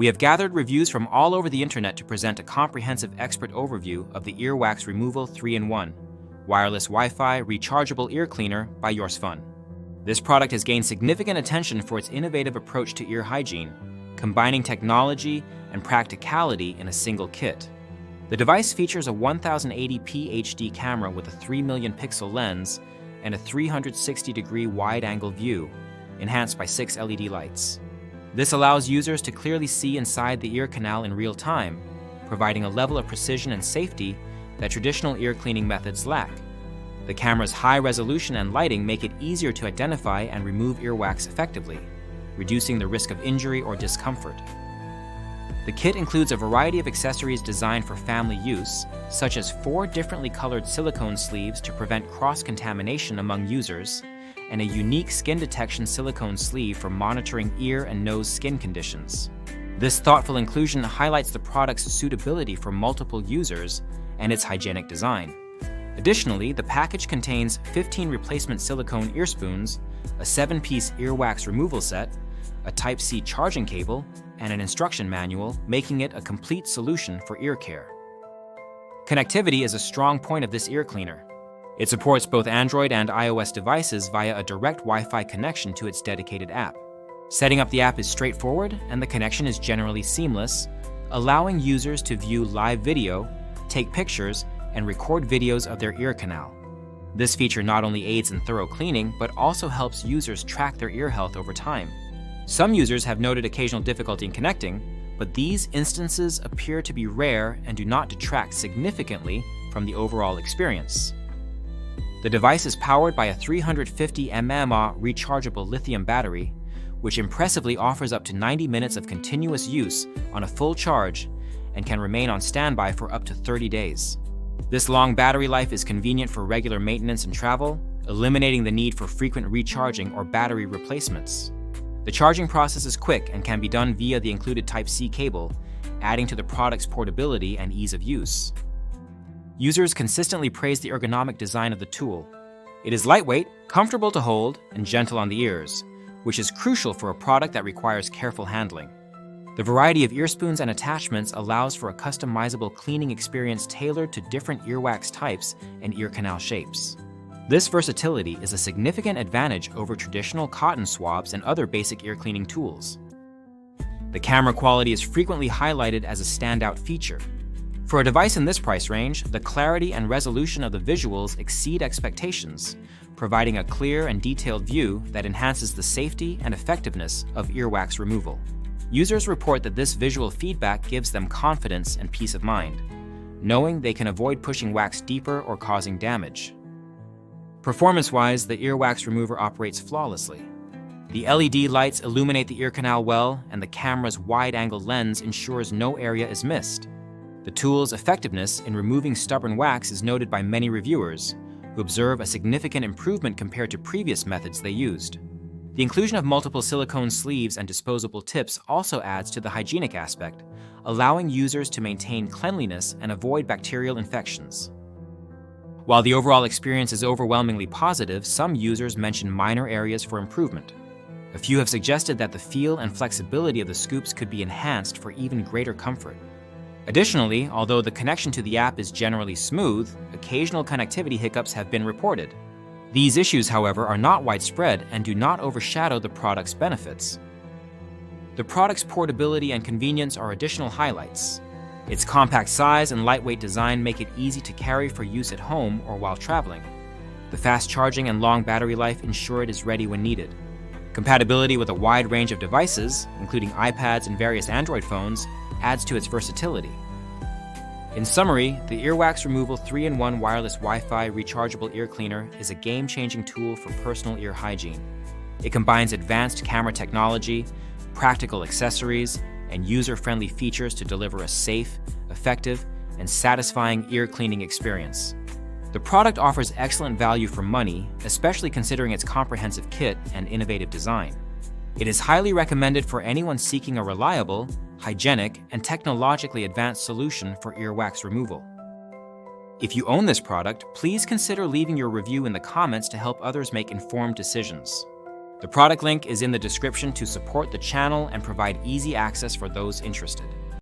We have gathered reviews from all over the internet to present a comprehensive expert overview of the Earwax Removal 3-in-1 Wireless Wi-Fi Rechargeable Ear Cleaner by Yorsfun. This product has gained significant attention for its innovative approach to ear hygiene, combining technology and practicality in a single kit. The device features a 1080p HD camera with a 3 million pixel lens and a 360-degree wide-angle view, enhanced by 6 LED lights. This allows users to clearly see inside the ear canal in real time, providing a level of precision and safety that traditional ear cleaning methods lack. The camera's high resolution and lighting make it easier to identify and remove earwax effectively, reducing the risk of injury or discomfort. The kit includes a variety of accessories designed for family use, such as 4 differently colored silicone sleeves to prevent cross-contamination among users, and a unique skin detection silicone sleeve for monitoring ear and nose skin conditions. This thoughtful inclusion highlights the product's suitability for multiple users and its hygienic design. Additionally, the package contains 15 replacement silicone ear spoons, a 7-piece earwax removal set, a Type-C charging cable, and an instruction manual, making it a complete solution for ear care. Connectivity is a strong point of this ear cleaner. It supports both Android and iOS devices via a direct Wi-Fi connection to its dedicated app. Setting up the app is straightforward, and the connection is generally seamless, allowing users to view live video, take pictures, and record videos of their ear canal. This feature not only aids in thorough cleaning, but also helps users track their ear health over time. Some users have noted occasional difficulty in connecting, but these instances appear to be rare and do not detract significantly from the overall experience. The device is powered by a 350 mAh rechargeable lithium battery, which impressively offers up to 90 minutes of continuous use on a full charge and can remain on standby for up to 30 days. This long battery life is convenient for regular maintenance and travel, eliminating the need for frequent recharging or battery replacements. The charging process is quick and can be done via the included Type-C cable, adding to the product's portability and ease of use. Users consistently praise the ergonomic design of the tool. It is lightweight, comfortable to hold, and gentle on the ears, which is crucial for a product that requires careful handling. The variety of ear spoons and attachments allows for a customizable cleaning experience tailored to different earwax types and ear canal shapes. This versatility is a significant advantage over traditional cotton swabs and other basic ear cleaning tools. The camera quality is frequently highlighted as a standout feature. For a device in this price range, the clarity and resolution of the visuals exceed expectations, providing a clear and detailed view that enhances the safety and effectiveness of earwax removal. Users report that this visual feedback gives them confidence and peace of mind, knowing they can avoid pushing wax deeper or causing damage. Performance-wise, the earwax remover operates flawlessly. The LED lights illuminate the ear canal well, and the camera's wide-angle lens ensures no area is missed. The tool's effectiveness in removing stubborn wax is noted by many reviewers, who observe a significant improvement compared to previous methods they used. The inclusion of multiple silicone sleeves and disposable tips also adds to the hygienic aspect, allowing users to maintain cleanliness and avoid bacterial infections. While the overall experience is overwhelmingly positive, some users mention minor areas for improvement. A few have suggested that the feel and flexibility of the scoops could be enhanced for even greater comfort. Additionally, although the connection to the app is generally smooth, occasional connectivity hiccups have been reported. These issues, however, are not widespread and do not overshadow the product's benefits. The product's portability and convenience are additional highlights. Its compact size and lightweight design make it easy to carry for use at home or while traveling. The fast charging and long battery life ensure it is ready when needed. Compatibility with a wide range of devices, including iPads and various Android phones, adds to its versatility. In summary, the Earwax Removal 3-in-1 Wireless Wi-Fi Rechargeable Ear Cleaner is a game-changing tool for personal ear hygiene. It combines advanced camera technology, practical accessories, and user-friendly features to deliver a safe, effective, and satisfying ear cleaning experience. The product offers excellent value for money, especially considering its comprehensive kit and innovative design. It is highly recommended for anyone seeking a reliable, hygienic, and technologically advanced solution for earwax removal. If you own this product, please consider leaving your review in the comments to help others make informed decisions. The product link is in the description to support the channel and provide easy access for those interested.